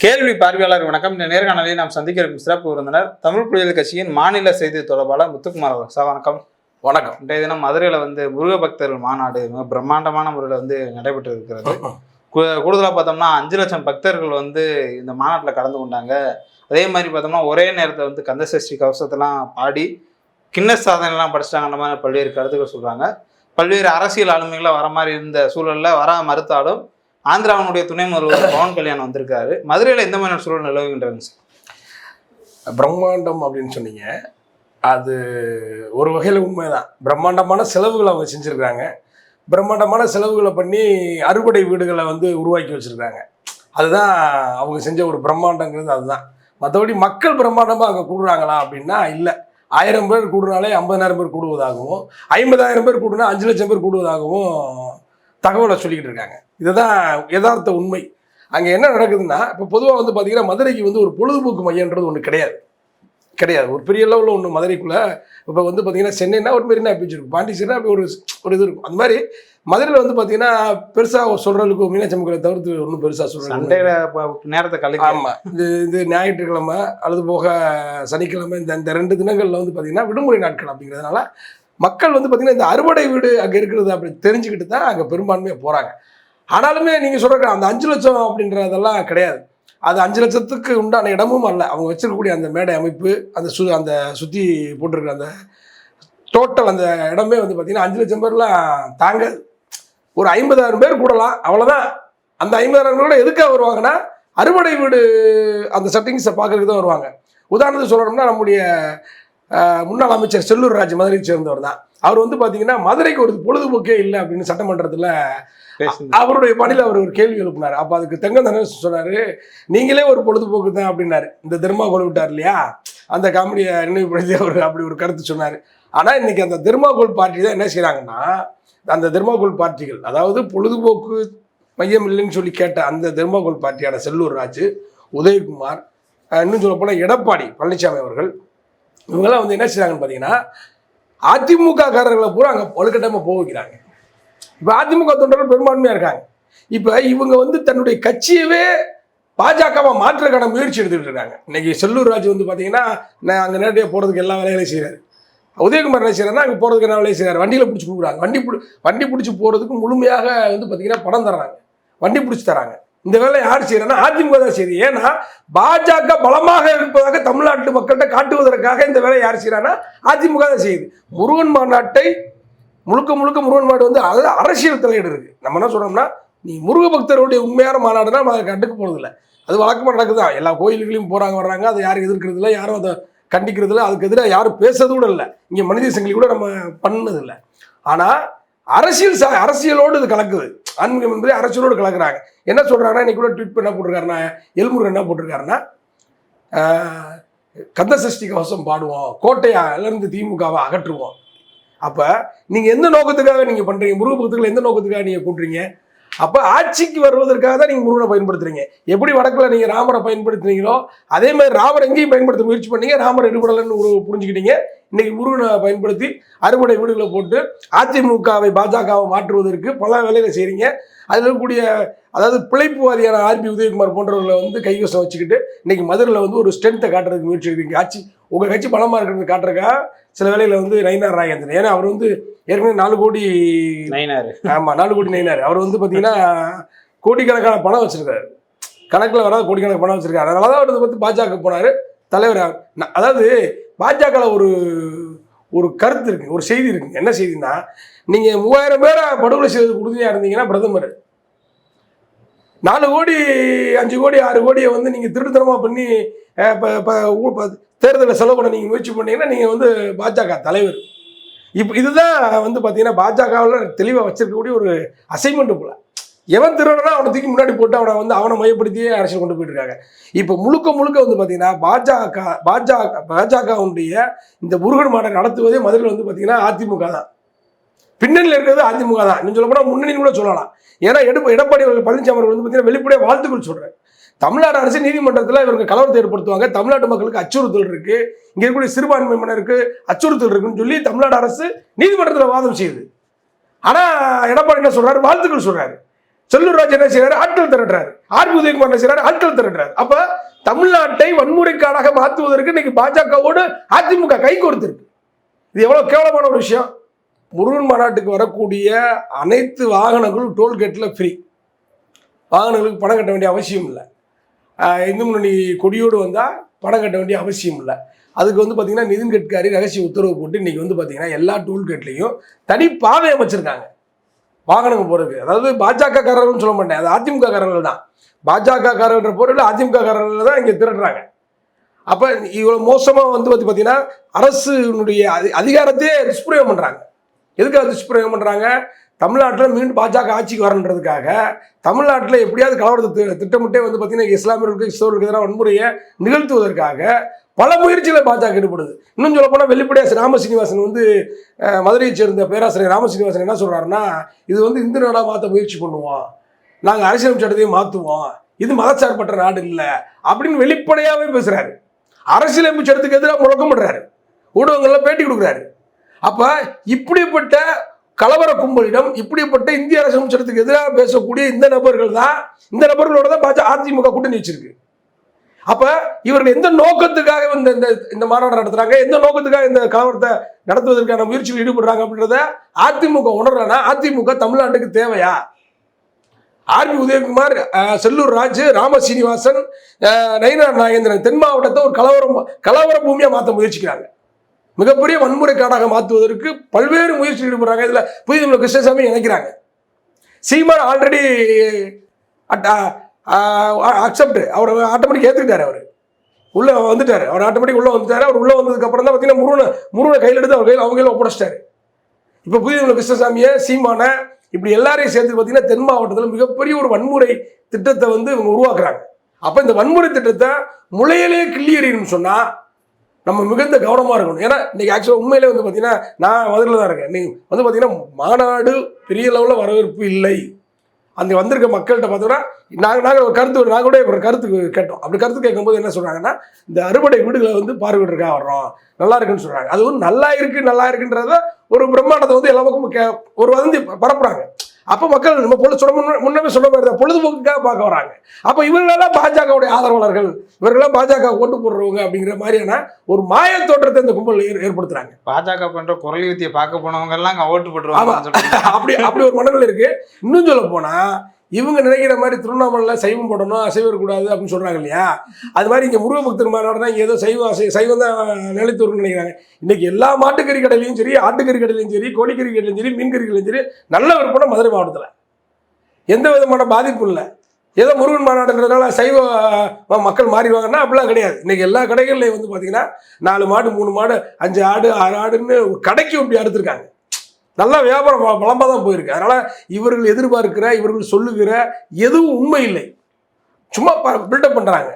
கேள்வி பார்வையாளர் வணக்கம். இந்த நேர்காணலில் நாம் சந்திக்க இருக்கும் சிறப்பு விருந்தினர் தமிழ் புலிகள் கட்சியின் மாநில செய்தி தொடர்பாளர் முத்துக்குமார் அவர். சார் வணக்கம். வணக்கம். இன்றைய தினம் மதுரையில் முருக பக்தர்கள் மாநாடு மிக பிரம்மாண்டமான முறையில் நடைபெற்று இருக்கிறது. கூடுதலாக பார்த்தோம்னா 5 லட்சம் பக்தர்கள் இந்த மாநாட்டில் கலந்து கொண்டாங்க. அதே மாதிரி பார்த்தோம்னா ஒரே நேரத்தில் கந்தசஷ்டி கவசத்தெல்லாம் பாடி கின்னஸ் சாதனைலாம் படிச்சிட்டாங்கன்ற மாதிரி பல்வேறு கருத்துக்கள் சொல்கிறாங்க. பல்வேறு அரசியல் ஆளுமைகளாக வர மாதிரி இருந்த சூழலில் வர மறுத்தாலும் ஆந்திராவினுடைய துணை முதல்வர் பவன் கல்யாண் வந்திருக்காரு. மதுரையில் எந்த மாதிரி சூழல் நிலவுகின்றது சார்? பிரம்மாண்டம் அப்படின்னு சொன்னீங்க, அது ஒரு வகையில் உண்மைதான். பிரம்மாண்டமான செலவுகளை அவங்க செஞ்சுருக்காங்க. பிரம்மாண்டமான செலவுகளை பண்ணி அறுபடை வீடுகளை உருவாக்கி வச்சுருக்காங்க. அதுதான் அவங்க செஞ்ச ஒரு பிரம்மாண்டங்கிறது. அதுதான். மற்றபடி மக்கள் பிரம்மாண்டமாக அங்கே கூடுறாங்களா அப்படின்னா இல்லை. 1000 பேர் கூடுனாலே 50,000 பேர் கூடுவதாகவும், 50,000 பேர் கூடுனா 5 லட்சம் பேர் கூடுவதாகவும் தகவலை சொல்லிக்கிட்டு இருக்காங்க. இதுதான் யதார்த்த உண்மை. அங்கே என்ன நடக்குதுன்னா, இப்போ பொதுவாக பார்த்தீங்கன்னா மதுரைக்கு ஒரு பொழுதுபோக்கு மையன்றது ஒன்று கிடையாது. ஒரு பெரிய லெவலில் ஒன்று மதுரைக்குள்ளே. இப்போ பார்த்தீங்கன்னா சென்னைனா ஒரு மெரினா பீச் இருக்கும், பாண்டிச்சேரினா அப்படி ஒரு இது இருக்கும். அந்த மாதிரி மதுரையில் பார்த்தீங்கன்னா பெருசாக சொல்கிறதுக்கு மீனாட்சி மக்களை தவிர்த்து ஒன்றும் பெருசாக சொல்கிறாங்க நேரத்தை கழிக்க. ஆமாம், இது ஞாயிற்றுக்கிழமை அல்லது போக சனிக்கிழமை இந்த 2 தினங்களில் பார்த்தீங்கன்னா விடுமுறை நாட்கள் அப்படிங்கிறதுனால மக்கள் பார்த்தீங்கன்னா இந்த அறுபடை வீடு அங்கே இருக்கிறது அப்படி தெரிஞ்சுக்கிட்டு தான் அங்கே பெரும்பான்மையாக போகிறாங்க. ஆனாலுமே நீங்கள் சொல்கிற அந்த 5 லட்சம் அப்படின்றதெல்லாம் கிடையாது. அது 5 லட்சத்துக்கு உண்டான இடமும் அல்ல. அவங்க வச்சிருக்கக்கூடிய அந்த மேடை அமைப்பு, அந்த சுற்றி போட்டிருக்கிற அந்த டோட்டல் அந்த இடமே பார்த்தீங்கன்னா 5 லட்சம் பேர்லாம் தாங்காது. ஒரு 50,000 பேர் கூடலாம், அவ்வளோதான். அந்த 50,000 பேரோட எதுக்காக வருவாங்கன்னா அறுபடை வீடு அந்த செட்டிங்ஸை பார்க்கறதுக்கு தான் வருவாங்க. உதாரணத்துக்கு சொல்லணும்னா நம்முடைய முன்னாள் அமைச்சர் செல்லூர் ராஜ் மதுரையை சேர்ந்தவர் தான். அவர் பார்த்தீங்கன்னா மதுரைக்கு ஒரு பொழுதுபோக்கே இல்லை அப்படின்னு சட்டமன்றத்தில் அவருடைய பணியில் அவர் ஒரு கேள்வி எழுப்பினார். அப்போ அதுக்கு தெங்கந்தனன் சொன்னார், நீங்களே ஒரு பொழுதுபோக்கு தான் அப்படின்னாரு. இந்த தெர்மாகோல் விட்டார் இல்லையா, அந்த காமெடியை நினைவுபடுத்தி அவர் அப்படி ஒரு கருத்து சொன்னார். ஆனால் இன்னைக்கு அந்த தெர்மாகோல் பார்ட்டி தான் என்ன செய்கிறாங்கன்னா, அந்த தெர்மாகோல் பார்ட்டிகள், அதாவது பொழுதுபோக்கு மையம் இல்லைன்னு சொல்லி கேட்ட அந்த தெர்மாகோல் பார்ட்டியான செல்லூர் ராஜ், உதயகுமார், இன்னும் சொல்ல போனால் எடப்பாடி பழனிசாமி அவர்கள், இவங்கெல்லாம் என்ன செய்கிறாங்கன்னு பார்த்தீங்கன்னா அதிமுக காரர்களை பூரா அங்கே வலுக்கட்டாமல் போக வைக்கிறாங்க. இப்போ அதிமுக தொண்டர்கள் பெரும்பான்மையாக இருக்காங்க. இப்போ இவங்க தன்னுடைய கட்சியவே பாஜகவை மாற்றுறதுக்கான முயற்சி எடுத்துக்கிட்டு இருக்காங்க. இன்னைக்கு செல்லூர் ராஜ் பார்த்தீங்கன்னா நான் அங்கே நேரடியாக போகிறதுக்கு எல்லா வேலைகளையும் செய்கிறாரு. உதயகுமார் என்ன செய்கிறாருன்னா அங்கே போகிறதுக்கு என்ன வேலையை செய்கிறார், வண்டியில் பிடிச்சி கொடுக்குறாங்க. வண்டி பிடிச்சி போகிறதுக்கு முழுமையாக பார்த்தீங்கன்னா பணம் தர்றாங்க, வண்டி பிடிச்சி தராங்க. இந்த வேலை யார் செய்யறன்னா அதிமுக தான் செய்யுது. ஏன்னா பாஜக பலமாக இருப்பதாக தமிழ்நாட்டு மக்கள்கிட்ட காட்டுவதற்காக இந்த வேலை யார் செய்யறான்னா அதிமுக தான் செய்யுது. முருகன் மாநாட்டை முழுக்க முருகன் மாநாடு அதில் அரசியல் தலையீடு இருக்கு. நம்ம என்ன சொல்றோம்னா, நீ முருக பக்தருடைய உண்மையான மாநாடுனா நம்ம அதை கண்டுக்க போறது இல்லை. அது வழக்கமாக நடக்குதான். எல்லா கோயில்களையும் வர்றாங்க, அதை யாரும் எதிர்க்கிறது இல்லை, யாரும் அதை கண்டிக்கிறது இல்லை, அதுக்கு எதிராக யாரும் பேசுறது கூட இல்லை. இங்கே மனித சங்கிலி கூட நம்ம பண்ணது இல்லை. ஆனால் அரசியலோடு இது கலக்குது. ஆன்மீகம் என்பது அரசியலோடு கலக்குறாங்க. என்ன சொல்றாங்கன்னா, இன்னைக்கு கூட ட்வீட் என்ன போட்டிருக்காருன்னா, எல்முருகன் என்ன போட்டிருக்காருன்னா, கந்தசஷ்டி கவசம் பாடுவோம், கோட்டையிலிருந்து திமுகவை அகற்றுவோம். அப்போ நீங்கள் எந்த நோக்கத்துக்காக நீங்கள் பண்ணுறீங்க? முருக பக்தர்கள் எந்த நோக்கத்துக்காக நீங்கள் கூட்டுறீங்க? அப்போ ஆட்சிக்கு வருவதற்காக தான் நீங்கள் முருகனை பயன்படுத்துறீங்க. எப்படி வடக்கில் நீங்கள் ராமரை பயன்படுத்துனீங்களோ அதே மாதிரி ராமர் எங்கேயும் பயன்படுத்த முயற்சி பண்ணீங்க, ராமர் எடுபடலைன்னு புரிஞ்சுக்கிட்டீங்க. இன்னைக்கு முருகனை பயன்படுத்தி அறுபடை வீடுகளை போட்டு அதிமுகவை பாஜகவை மாற்றுவதற்கு பல வேலைகளை செய்கிறீங்க. அதில் இருக்கக்கூடிய அதாவது பிழைப்புவாதியான ஆர்பி உதயகுமார் போன்றவர்களை கைவசம் வச்சுக்கிட்டு இன்னைக்கு மதுரையில் ஒரு ஸ்ட்ரென்த்தை காட்டுறதுக்கு முயற்சி எடுக்கிறீங்க. உங்கள் கட்சி பலமாக இருக்கிறது காட்டுறக்கா சில வேலையில் நயினார் ராஜேந்திரன், ஏன்னா அவர் ஏற்கனவே 4 கோடி நயினார், ஆமாம் 4 கோடி நயினார், அவர் பார்த்தீங்கன்னா கோடிக்கணக்கான பணம் வச்சுருக்காரு, கணக்கில் வராத கோடிக்கணக்கான பணம் வச்சுருக்காரு. அதனால தான் அவர் பாஜக போனார் தலைவர். அதாவது பாஜகவில் ஒரு கருத்து இருக்குது, ஒரு செய்தி இருக்குங்க. என்ன செய்தின்னா, நீங்கள் 3000 பேரை படுகொலை செய்வதற்கு உறுதியாக இருந்தீங்கன்னா பிரதமர் 4 கோடி 5 கோடி 6 கோடியை நீங்கள் திருட்டுத்தனமாக பண்ணி இப்போ தேர்தலில் செலவு பண்ண நீங்கள் முயற்சி பண்ணீங்கன்னா நீங்கள் பாஜக தலைவர். இப்போ இதுதான் பார்த்தீங்கன்னா பாஜகவில் தெளிவாக வச்சிருக்கக்கூடிய ஒரு அசைன்மெண்ட் போல. எவன் திருடனா அவனை தூக்கி முன்னாடி போட்டு அவனை மையப்படுத்தியே அரசியல் கொண்டு போயிட்டு இருக்காங்க. இப்போ முழுக்க பார்த்தீங்கன்னா பாஜகவுடைய இந்த முருகன் மாநாடு நடத்துவதே மதுரையில் பார்த்தீங்கன்னா அதிமுக தான். பின்னணியில் இருக்கிறது அதிமுக தான். இன்னும் சொல்ல போனால் முன்னணி கூட சொல்லலாம். ஏன்னா எடப்பாடி பழனிசாமி அவர்கள் பார்த்தீங்கன்னா வெளிப்படையாக வாழ்த்துக்கள் சொல்கிறார். தமிழ்நாடு அரசு நீதிமன்றத்தில் இவங்க கலவரத்தை ஏற்படுத்துவாங்க, தமிழ்நாட்டு மக்களுக்கு அச்சுறுத்தல் இருக்கு, இங்கே இருக்கக்கூடிய சிறுபான்மையினருக்கு அச்சுறுத்தல் இருக்குன்னு சொல்லி தமிழ்நாடு அரசு நீதிமன்றத்தில் வாதம் செய்யுது. ஆனால் எடப்பாடி என்ன சொல்றாரு, வாழ்த்துக்கள் சொல்றாரு. செல்லூர் ராஜ் என்ன செய்யறாரு? ஆட்கள் திரட்டுறாரு. ஆர்பி உதயகுமார் என்ன செய்யறாரு? ஆட்கள் திரட்டுறாரு. அப்ப தமிழ்நாட்டை வன்முறைக்காடாக மாற்றுவதற்கு இன்னைக்கு பாஜகவோடு அதிமுக கை கொடுத்திருக்கு. இது எவ்வளவு கேவலமான ஒரு விஷயம். முருகன் மாநாட்டுக்கு வரக்கூடிய அனைத்து வாகனங்களும் டோல்கேட்டில் ஃப்ரீ. வாகனங்களுக்கு பணம் கட்ட வேண்டிய அவசியம் இல்லை. இந்து முன்னணி கொடியோடு வந்தால் பணம் கட்ட வேண்டிய அவசியம் இல்லை. அதுக்கு வந்து பார்த்தீங்கன்னா நிதின் கட்காரி ரகசிய உத்தரவு போட்டு இன்னைக்கு வந்து பார்த்தீங்கன்னா எல்லா டோல்கேட்லையும் தனி பாதை அமைச்சிருக்காங்க வாகனங்கள் போகிறதுக்கு. அதாவது பாஜக காரர்கள்னு சொல்ல மாட்டேன், அது அதிமுக காரர்கள் தான். பாஜக காரன்ற பொருள் அதிமுக காரர்கள் தான் இங்கே திரட்டுறாங்க. அப்போ இவ்வளோ மோசமாக வந்து பார்த்தீங்கன்னா அரசுனுடைய அதிகாரத்தையே துஷ்பிரயோகம் பண்ணுறாங்க. எதுக்காக துஷ்பிரயோகம் பண்ணுறாங்க? தமிழ்நாட்டில் மீண்டும் பாஜக ஆட்சிக்கு வரன்றதுக்காக, தமிழ்நாட்டில் எப்படியாவது கலவரத்தை திட்டமிட்டே வந்து பார்த்தீங்கன்னா இஸ்லாமியர்களுக்கு கிறிஸ்தவர்களுக்கு எதிராக வன்முறையை நிகழ்த்துவதற்காக பல முயற்சிகளை பாஜக ஈடுபடுது. இன்னும் சொல்ல போனால் வெளிப்படையாக ராமசீனிவாசன் வந்து மதுரையை சேர்ந்த பேராசிரியர் ராமசீனிவாசன் என்ன சொல்கிறாருன்னா, இது வந்து இந்து நாடாக மாற்ற முயற்சி பண்ணுவோம், நாங்கள் அரசியல் சட்டத்தையும் மாற்றுவோம், இது மதச்சார்பற்ற நாடு இல்லை அப்படின்னு வெளிப்படையாகவே பேசுகிறாரு. அரசியலமைப்பு சட்டத்துக்கு எதிராக முழக்கமிடுறாரு, ஊடகங்களில் பேட்டி கொடுக்குறாரு. அப்போ இப்படிப்பட்ட கலவர கும்பலிடம், இப்படிப்பட்ட இந்திய அரசியலமைப்பு சட்டத்துக்கு எதிராக பேசக்கூடிய இந்த நபர்களோட தான் அதிமுக கூட்டணி வச்சிருக்கு. அப்ப இவர்கள் எந்த நோக்கத்துக்காக இந்த மாநாடு நடத்துறாங்க, எந்த நோக்கத்துக்காக இந்த கலவரத்தை நடத்துவதற்கான முயற்சியில் ஈடுபடுறாங்க அப்படின்றத அதிமுக உணர்றனா அதிமுக தமிழ்நாட்டுக்கு தேவையா? ஆர்பி உதயகுமார், செல்லூர் ராஜ், ராம சீனிவாசன், நயினார் நாகேந்திரன் தென் மாவட்டத்தை ஒரு கலவர பூமியா மாற்ற முயற்சிக்கிறாங்க. மிகப்பெரிய வன்முறை காடாக மாற்றுவதற்கு பல்வேறு முயற்சி ஈடுபடுறாங்க. இதுல புதிய தமிழர் கிருஷ்ணசாமி நினைக்கிறாங்க. சீமான் ஆல்ரெடி அக்செப்ட், அவர் ஆட்டோமேட்டிக் ஏற்றுக்கிட்டாரு. அவர் உள்ள வந்துட்டாரு, அவர் ஆட்டோமேட்டிக் உள்ள வந்துட்டாரு. அவர் உள்ள வந்ததுக்கு அப்புறம் தான் பார்த்தீங்கன்னா முருகனை கையில் எடுத்து அவர் கையில் அவங்க கையில் ஒப்படைச்சிட்டாரு. இப்போ புதிய தமிழர் கிருஷ்ணசாமியை, சீமான, இப்படி எல்லாரையும் சேர்த்து பார்த்தீங்கன்னா தென் மாவட்டத்தில் மிகப்பெரிய ஒரு வன்முறை திட்டத்தை வந்து இவங்க உருவாக்குறாங்க. அப்போ இந்த வன்முறை திட்டத்தை முளையிலே கிள்ளி எறியணும்னு சொன்னா நம்ம மிகுந்த கவனமாக இருக்கணும். ஏன்னா இன்னைக்கு ஆக்சுவலாக உண்மையிலே வந்து பார்த்தீங்கன்னா நான் மதுரையில் தான் இருக்கேன். நீங்கள் வந்து பார்த்தீங்கன்னா மாநாடு பெரிய லெவலில் வரவேற்பு இல்லை. அந்த வந்திருக்க மக்கள்கிட்ட பார்த்தோன்னா நாங்கள் ஒரு கருத்து கேட்டோம். அப்படி கருத்து கேட்கும்போது என்ன சொல்கிறாங்கன்னா, இந்த அறுபடை வீடுகளை வந்து பார்வையிட்டிருக்கா வர்றோம், நல்லா இருக்குன்னு சொல்கிறாங்க. அது வந்து நல்லா இருக்குன்றத ஒரு பிரம்மாண்டத்தை வந்து எல்லா பக்கமும் ஒரு வதந்தி பரப்புறாங்க. அப்போ மக்கள் நம்ம முன்னமே சொன்ன மாதிரி தான் பொழுதுபோக்குக்காக பார்க்க வராங்க. அப்போ இவர்களெல்லாம் பாஜகவுடைய ஆதரவாளர்கள், இவர்களெல்லாம் பாஜக ஓட்டு போடுறவங்க அப்படிங்கிற மாதிரியான ஒரு மாய தோற்றத்தை இந்த கும்பல் ஏற்படுத்துறாங்க. பாஜக பண்ற குரல் யுத்தியை பார்க்க போனவங்க எல்லாம் ஓட்டு போட்டுருவாங்க. அப்படி ஒரு மனநிலை இருக்கு. இன்னும் சொல்ல போனா இவங்க நினைக்கிற மாதிரி திருவண்ணாமலையில் சைவம் போடணும், அசைவம் இருக்கக்கூடாது அப்படின்னு சொல்றாங்க இல்லையா? அது மாதிரி இங்கே முருக பக்தர் மாநாடுனா இங்கே ஏதோ சைவம் தான் நிலைத்து வரும்னு நினைக்கிறாங்க. இன்னைக்கு எல்லா மாட்டுக்கறி கடையிலையும் சரி, ஆட்டுக்கறி கடையிலையும் சரி, கோழிக்கறி கடையிலையும் சரி, மீன் கறிகளையும் சரி நல்ல விற்பனை மதுரை மாவட்டத்தில். எந்த விதமான பாதிப்பும் இல்லை. ஏதோ முருகன் மாநாடுன்றதுனால சைவ மக்கள் மாறிடுவாங்கன்னா அப்படிலாம் கிடையாது. இன்னைக்கு எல்லா கடைகள்லையும் வந்து பார்த்தீங்கன்னா 4 மாடு 3 மாடு 5 ஆடு 6 ஆடுன்னு கடைக்கு இப்படி அடுத்திருக்காங்க. நல்லா வியாபாரம் பலமாக தான் போயிருக்கு. அதனால் இவர்கள் எதிர்பார்க்கிற, இவர்கள் சொல்லுகிற எதுவும் உண்மை இல்லை, சும்மா பில்டப் பண்ணுறாங்க.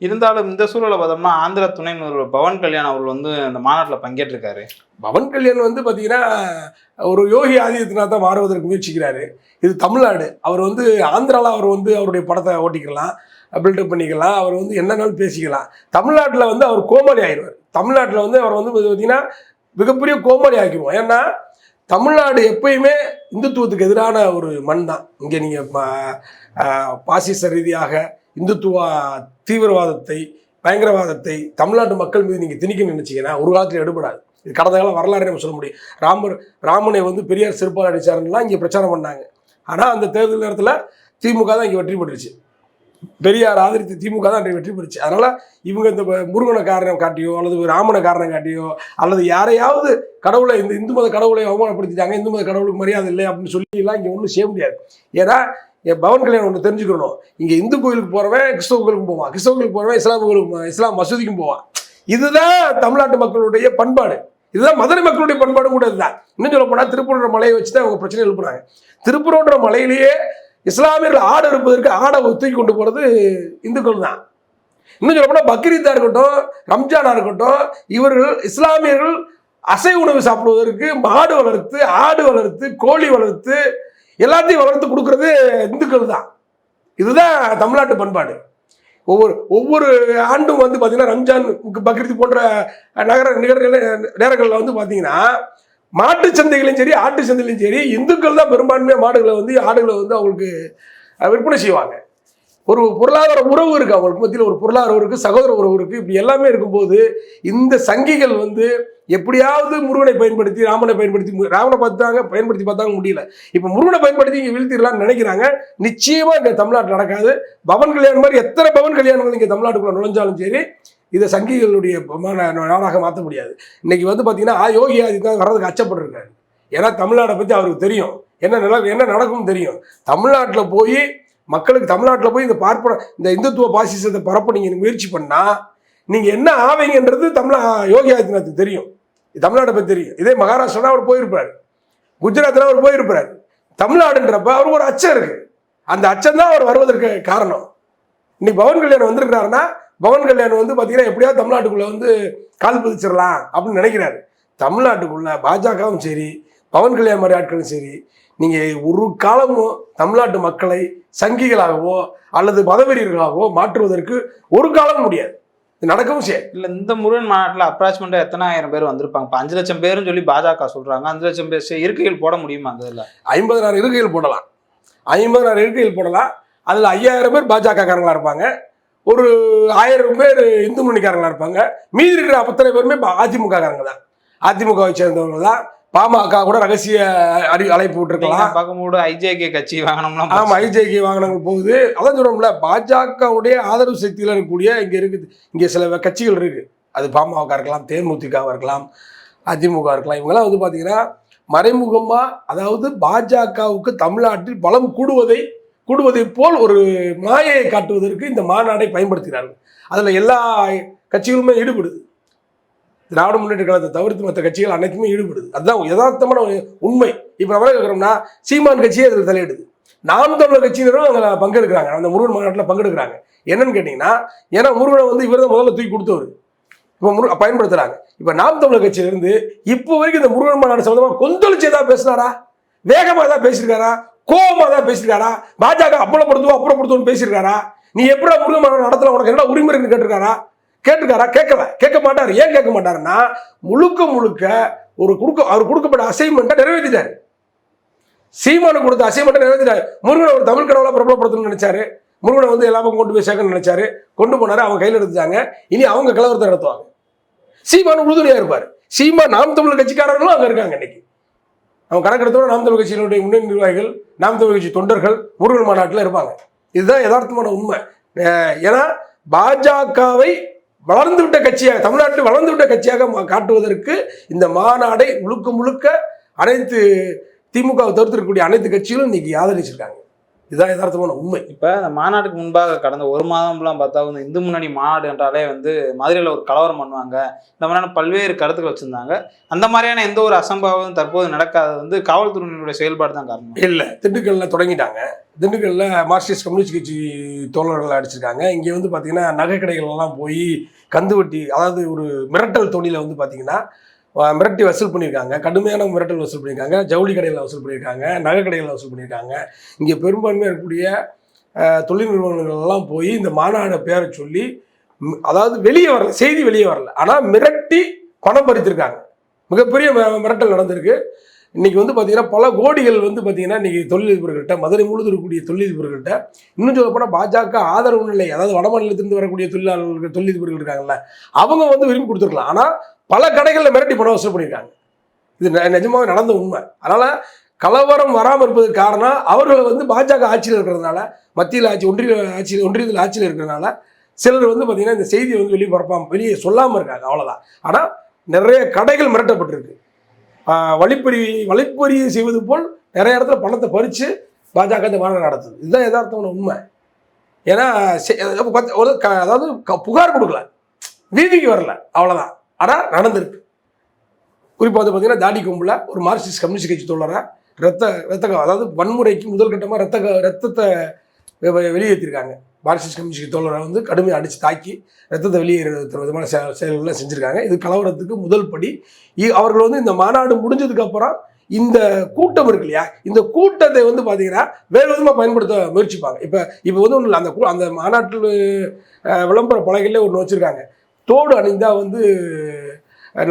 இருந்தாலும் இந்த சூழலை பார்த்தோம்னா ஆந்திர துணை முதல்வர் பவன் கல்யாண் அவர்கள் வந்து அந்த மாநாட்டில் பங்கேற்றிருக்காரு. பவன் கல்யாண் வந்து பார்த்தீங்கன்னா ஒரு யோகி ஆதித்யநாத் தான் மாறுவதற்கு முயற்சிக்கிறாரு. இது தமிழ்நாடு. அவர் வந்து ஆந்திராவில் அவர் வந்து அவருடைய படத்தை ஓட்டிக்கலாம், பில்டப் பண்ணிக்கலாம், அவர் வந்து என்னன்னாலும் பேசிக்கலாம். தமிழ்நாட்டில் வந்து அவர் கோமாளி ஆயிடுவார். தமிழ்நாட்டில் வந்து அவர் வந்து பார்த்தீங்கன்னா மிகப்பெரிய கோமாளி ஆக்கிடுவோம். ஏன்னா தமிழ்நாடு எப்பயுமே இந்துத்துவத்துக்கு எதிரான ஒரு மண் தான். இங்கே நீங்கள் பாசிச ரீதியாக இந்துத்துவ தீவிரவாதத்தை, பயங்கரவாதத்தை தமிழ்நாட்டு மக்கள் மீது நீங்கள் திணிக்க நினைச்சிங்கன்னா ஒரு காலத்தில் எடுபடாது. இது கடந்த கால வரலாறு நம்ம சொல்ல முடியும். ராமனை வந்து பெரியார் செருப்பால் அடிச்சாருன்னா இங்கே பிரச்சாரம் பண்ணாங்க. ஆனால் அந்த தேர்தல் நேரத்தில் திமுக தான் இங்கே வெற்றி பெற்றுச்சு. பெரியார் ஆதரித்து திமுக தான் வெற்றி பெற்றுச்சு. அதனால் இவங்க இந்த முருகனை காரணம் காட்டியோ அல்லது ராமனை காரணம் காட்டியோ அல்லது யாரையாவது கடவுளை இந்த இந்து மத கடவுளை அவமானப்படுத்திட்டாங்க, இந்து மத கடவுளுக்கு மரியாதை இல்லை அப்படின்னு சொல்லிலாம் இங்கே ஒன்றும் செய்ய முடியாது. ஏன்னா பவன் கல்யாணம் ஒன்று தெரிஞ்சுக்கணும். இங்கே இந்து கோயிலுக்கு போகிறவன் கிறிஸ்தவ கோயிலுக்கும் போவான், கிறிஸ்தவ கோயிலுக்கு போகிறவன் இஸ்லாம் மசூதிக்கும் போவான். இதுதான் தமிழ்நாட்டு மக்களுடைய பண்பாடு. இதுதான் மதுரை மக்களுடைய பண்பாடு கூட. இதுதான். இன்னும் சொல்ல போனால் திருப்பூர் மலையை வச்சு தான் அவங்க பிரச்சனை எழுப்புறாங்க. திருப்பூர் மலையிலேயே இஸ்லாமியர்கள் ஆடு இருப்பதற்கு ஆடை தூக்கி கொண்டு போகிறது இந்துக்கள் தான். இன்னும் சொல்ல போனால் பக்ரீத்தாக இருக்கட்டும், ரம்ஜானாக இருக்கட்டும், இவர்கள் இஸ்லாமியர்கள் அசைவ உணவு சாப்பிடுவதற்கு மாடு வளர்த்து, ஆடு வளர்த்து, கோழி வளர்த்து, எல்லாத்தையும் வளர்த்து கொடுக்கறது இந்துக்கள் தான். இதுதான் தமிழ்நாட்டு பண்பாடு. ஒவ்வொரு ஆண்டும் வந்து பார்த்தீங்கன்னா ரம்ஜான், பக்ரீத் போன்ற நேரங்களில் வந்து பார்த்தீங்கன்னா மாட்டு சந்தைகளையும் சரி, ஆட்டு சந்தைகளையும் சரி, இந்துக்கள் தான் பெரும்பான்மையாக மாடுகளை வந்து, ஆடுகளை வந்து அவங்களுக்கு விற்பனை செய்வாங்க. ஒரு பொருளாதார உறவு இருக்கு அவங்களுக்கு மத்தியில், ஒரு பொருளாதார உறவு இருக்கு, சகோதர உறவு இருக்கு. இப்படி எல்லாமே இருக்கும்போது இந்த சங்கிகள் வந்து எப்படியாவது முருகனை பயன்படுத்தி ராமனை பயன்படுத்தி பார்த்தாங்க முடியல. இப்போ முருகனை பயன்படுத்தி இங்கே வீழ்த்திடலாம்னு நினைக்கிறாங்க. நிச்சயமா இங்கே தமிழ்நாட்டில் நடக்காது. பவன் கல்யாணம் மாதிரி எத்தனை பவன் கல்யாணங்கள் இங்கே தமிழ்நாட்டுக்குள்ள நுழைஞ்சாலும் சரி, இதை சங்கிகளுடைய நாடாக மாற்ற முடியாது. இன்னைக்கு வந்து பார்த்தீங்கன்னா யோகி ஆதித்யநாத் வர்றதுக்கு அச்சப்பட்டிருக்காரு. ஏன்னா தமிழ்நாட்டை பற்றி அவருக்கு தெரியும், என்ன நடக்கும்னு தெரியும். தமிழ்நாட்டில் போய் மக்களுக்கு தமிழ்நாட்டில் போய் இந்த இந்துத்துவ பாசிசத்தை பரப்ப நீங்கள் முயற்சி பண்ணால் நீங்கள் என்ன ஆவீங்கன்றது யோகி ஆதித்யநாத்துக்கு தெரியும், தமிழ்நாட்டை பற்றி தெரியும். இதே மகாராஷ்டிரா அவர் போயிருப்பார், குஜராத்தில் அவர் போயிருப்பார். தமிழ்நாடுன்றப்ப அவருக்கு ஒரு அச்சம் இருக்கு. அந்த அச்சம் தான் அவர் வருவதற்கு காரணம். இன்னைக்கு பவன் கல்யாணம் வந்திருக்கிறாருன்னா பவன் கல்யாணம் வந்து பார்த்தீங்கன்னா எப்படியாவது தமிழ்நாட்டுக்குள்ளே வந்து கால் பதிச்சிடலாம் அப்படின்னு நினைக்கிறாரு. தமிழ்நாட்டுக்குள்ள பாஜகவும் சரி, பவன் கல்யாண் மாதிரி ஆட்களும் சரி, நீங்கள் ஒரு காலமும் தமிழ்நாட்டு மக்களை சங்கிகளாகவோ அல்லது மதவெறியர்களாகவோ மாற்றுவதற்கு ஒரு காலம் முடியாது. நடக்கவும் செய்யாது. இல்லை, இந்த முருகன் மாநாட்டில் அப்ராக்சிமேட்டாக எத்தனை ஆயிரம் பேர் வந்திருப்பாங்க? இப்போ 5 லட்சம் பேருன்னு சொல்லி பாஜக சொல்கிறாங்க. 5 லட்சம் பேர் இருக்கைகள் போட முடியுமா? அந்த இதில் 50,000 இருக்கைகள் போடலாம். 50,000 இருக்கைகள் போடலாம். அதில் 5,000 பேர் பாஜகக்காரங்களாக இருப்பாங்க, ஒரு 1000 பேர் இந்து முன்னணிக்காரங்களாக இருப்பாங்க. மீதி இருக்கிற 10 பேருமே அதிமுககாரங்க தான், அதிமுகவை சேர்ந்தவங்க தான். பாமக கூட ரகசிய அழைப்பு விட்டுருக்கலாம். பார்க்கும்போது ஐஜேகே கட்சி வாங்கினோம்னா, ஆமாம், ஐஜேகே வாங்கினவங்க போகுது. அதான் சொல்கிறோம்ல, பாஜகவுடைய ஆதரவு சக்தியில் இருக்கக்கூடிய இங்கே இருக்குது, இங்கே சில கட்சிகள் இருக்குது. அது பாமக இருக்கலாம், தேமுதிகவாக இருக்கலாம், அதிமுக இருக்கலாம். இவங்கெல்லாம் வந்து பார்த்தீங்கன்னா மறைமுகமாக, அதாவது பாஜகவுக்கு தமிழ்நாட்டில் பலம் கூடுவதை போல் ஒரு மாயையை காட்டுவதற்கு இந்த மாநாடை பயன்படுத்துகிறார்கள். அதில் எல்லா கட்சிகளுமே ஈடுபடுது. திராவிட முன்னேற்ற கழகத்தை தவிர்த்து மற்ற கட்சிகள் அனைத்துமே ஈடுபடுது. அதுதான் யதார்த்தமான உண்மை. இப்போ நம்ம இருக்கிறோம்னா சீமான் கட்சியே அதில் தலையிடுது, நாம் தமிழர் கட்சியினரும் அதில் பங்கெடுக்கிறாங்க, அந்த முருகன் மாநாட்டில் பங்கெடுக்கிறாங்க. என்னன்னு கேட்டிங்கன்னா, ஏன்னா முருகனை வந்து இவர் தான் முதல்ல தூக்கி கொடுத்தவர், இப்போ பயன்படுத்துகிறாங்க. இப்போ நாம் தமிழர் கட்சியிலிருந்து இப்போ வரைக்கும் இந்த முருகன் மாநாடு சம்பந்தமாக கொந்தளிச்சு ஏதாவது பேசினாரா? வேகமாக தான் பேசியிருக்காரா? கோபமாக தான் பேசியிருக்காரா? பாஜக அப்புறப்படுத்துவோம் பேசியிருக்காரா? நீ எப்படி முருகன் மாநாடு நடத்தல, உனக்கு என்ன உரிமை இருக்குன்னு கேட்டிருக்காரா? கேட்க மாட்டார். ஏன் கேட்க மாட்டாருன்னா, முழுக்க அவர் கொடுக்கப்பட்ட அசைன்மெண்ட்டை நிறைவேற்றிட்டாரு. சீமானு கொடுத்த அசைன்மெண்ட்டை நிறைவேற்றிட்டாரு. முருகனை ஒரு தமிழ் கடவுளா பிரபலப்படுத்தணும்னு நினைச்சாரு. முருகனை வந்து எல்லாமே கொண்டு போய் சேர்க்கணும்னு நினைச்சாரு. கொண்டு போனாரு, அவங்க கையில் எடுத்துட்டாங்க. இனி அவங்க கலவரத்தை நடத்துவாங்க. சீமானு உறுதுணையா இருப்பார். நாம் தமிழர் கட்சிக்காரர்களும் அங்கே இருக்காங்க. இன்னைக்கு அவங்க கணக்கெடுத்தோட நாம் தமிழ் கட்சியினுடைய முன்னணி நிர்வாகிகள், நாம் தமிழ் கட்சி தொண்டர்கள் முருகன் மாநாட்டில் இருப்பாங்க. இதுதான் யதார்த்தமான உண்மை. ஏன்னா பாஜகவை தமிழ்நாட்டில் வளர்ந்துவிட்ட கட்சியாக காட்டுவதற்கு இந்த மாநாடை முழுக்க அனைத்து திமுகவை தவிர்த்திருக்கக்கூடிய அனைத்து கட்சிகளும் இன்னைக்கு ஆதரிச்சிருக்காங்க. இதுதான் யதார்த்தமான உண்மை. இப்போ இந்த மாநாட்டுக்கு முன்பாக கடந்த ஒரு மாதம்லாம் பார்த்தா வந்து இந்து முன்னணி மாநாடு என்றாலே வந்து மதுரையில் ஒரு கலவரம் பண்ணுவாங்க, இந்த மாதிரியான பல்வேறு கருத்துக்கள் வச்சுருந்தாங்க. அந்த மாதிரியான எந்த ஒரு அசம்பாவம் தற்போது நடக்காதது வந்து காவல்துறையினுடைய செயல்பாடு தான் காரணம். இல்லை, திண்டுக்கல்லில் தொடங்கிட்டாங்க. திண்டுக்கல்லில் மார்க்சிஸ்ட் கம்யூனிஸ்ட் கட்சி தோழர்கள் அடிச்சிருக்காங்க. இங்கே வந்து பார்த்தீங்கன்னா நகை கடைகள்லாம் போய் கந்துவட்டி, அதாவது ஒரு மிரட்டல் தொழிலை வந்து பார்த்தீங்கன்னா மிரட்டி வசூல் பண்ணியிருக்காங்க. கடுமையான மிரட்டல் வசூல் பண்ணியிருக்காங்க. ஜவுளி கடையில் வசூல் பண்ணியிருக்காங்க, நகை கடைகளில் வசூல் பண்ணியிருக்காங்க. இங்கே பெரும்பான்மையாக இருக்கக்கூடிய தொழில் நிறுவனங்கள்லாம் போய் இந்த மாநாடு பேரை சொல்லி, அதாவது செய்தி வெளியே வரல, ஆனால் மிரட்டி பணம் பறித்திருக்காங்க. மிகப்பெரிய மிரட்டல் நடந்திருக்கு. இன்றைக்கி வந்து பார்த்திங்கன்னா பல கோடிகள் வந்து பார்த்திங்கன்னா இன்றைக்கி தொழிலதிபர்கள்ட்ட, மதுரை முழுவதும் இருக்கக்கூடிய தொழிலதிபர்கள்ட்ட, இன்னும் சொல்லப்போனால் பாஜக ஆதரவு நிலை, அதாவது வட மாநிலத்திலிருந்து வரக்கூடிய தொழிலதிபர்கள் இருக்காங்கல்ல, அவங்க வந்து விரும்பி கொடுத்துருக்கலாம். ஆனால் பல கடைகளில் மிரட்டி பணம் வசூல் பண்ணியிருக்காங்க. இது நிஜமாகவே நடந்த உண்மை. அதனால் கலவரம் வராமல் இருப்பதற்கு காரணம் அவர்களை வந்து பாஜக ஆட்சியில் இருக்கிறதுனால, மத்தியில் ஒன்றியத்தில் ஆட்சியில் இருக்கிறதுனால சிலர் வந்து பார்த்திங்கன்னா இந்த செய்தியை வந்து வெளியே சொல்லாமல் இருக்காங்க, அவ்வளோதான். ஆனால் நிறைய கடைகள் மிரட்டப்பட்டிருக்கு. வழிப்பறி செய்வது போல் நிறைய இடத்துல பணத்தை பறித்து பாஜக இந்த மாநாடு நடத்துது. இதுதான் யதார்த்தமான உண்மை. ஏன்னா அதாவது புகார் கொடுக்கல, வீதிக்கு வரல, அவ்வளோதான். ஆனால் நடந்திருக்கு. குறிப்பாக வந்து பார்த்தீங்கன்னா தாடி கொம்பில் ஒரு மார்க்சிஸ்ட் கம்யூனிஸ்ட் கட்சி தோழரை அதாவது வன்முறைக்கு முதல் கட்டமாக ரத்தத்தை வெளியேற்றிருக்காங்க. மார்க்சிஸ்ட் கம்யூனிஸ்ட் தோழரை வந்து கடுமையாக அடித்து தாக்கி ரத்தத்தை வெளியேறுற விதமான செயல்கள்லாம் செஞ்சுருக்காங்க. இது கலவரத்துக்கு முதல் படி. அவர்கள் வந்து இந்த மாநாடு முடிஞ்சதுக்கப்புறம் இந்த கூட்டம் இருக்கு இல்லையா, இந்த கூட்டத்தை வந்து பார்த்தீங்கன்னா வேறு விதமாக பயன்படுத்த முயற்சிப்பாங்க. இப்போ வந்து ஒன்றும் இல்லை, அந்த மாநாட்டில் விளம்பர பலகையிலே ஒன்று வச்சுருக்காங்க, தோடு அணிந்தால் வந்து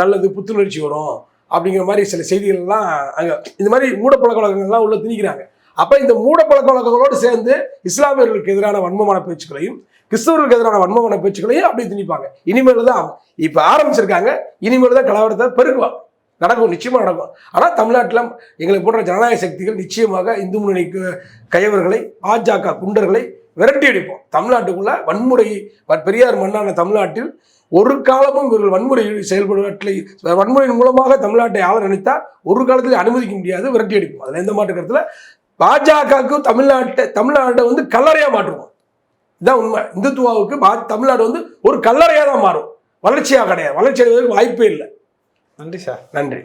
நல்லது, புத்துணர்ச்சி வரும் அப்படிங்கிற மாதிரி சில செய்திகள்லாம் அங்கே இந்த மாதிரி மூட பழக்க வழக்கங்கள்லாம் உள்ள திணிக்கிறாங்க. அப்ப இந்த மூட பழக்க வழக்கங்களோடு சேர்ந்து இஸ்லாமியர்களுக்கு எதிரான வன்மமான பேச்சுக்களையும் கிறிஸ்தவர்களுக்கு எதிரான வன்மமான பேச்சுக்களையும் அப்படி திணிப்பாங்க. இனிமேல் தான் இப்ப ஆரம்பிச்சிருக்காங்க, இனிமேல் தான் கலவரத்தை பெருகுவாங்க. நடக்கும், நிச்சயமா நடக்கும். ஆனா தமிழ்நாட்டில் எங்களை போன்ற ஜனநாயக சக்திகள் நிச்சயமாக இந்து முன்னணிக்கு கயவர்களை, பாஜக குண்டர்களை விரட்டி அடிப்போம். தமிழ்நாட்டுக்குள்ள வன்முறை, பெரியார் மண்ணான தமிழ்நாட்டில் ஒரு காலமும் இவர்கள் வன்முறை செயல்பாட்டில் வன்முறையின் மூலமாக தமிழ்நாட்டை ஆள நினைத்தால் ஒரு காலத்தில் அனுமதிக்க முடியாது, விரட்டி அடிப்போம். அதுல எந்த மாற்று கருத்துல பாஜகவுக்கு தமிழ்நாட்டை வந்து கல்லறையா மாற்றுவோம். இதுதான் உண்மை. இந்துத்துவாவுக்கு தமிழ்நாடு வந்து ஒரு கல்லறையா தான் மாறும், வளர்ச்சியாக கிடையாது. வளர்ச்சி அடைவதற்கு வாய்ப்பே இல்லை. நன்றி சார். நன்றி.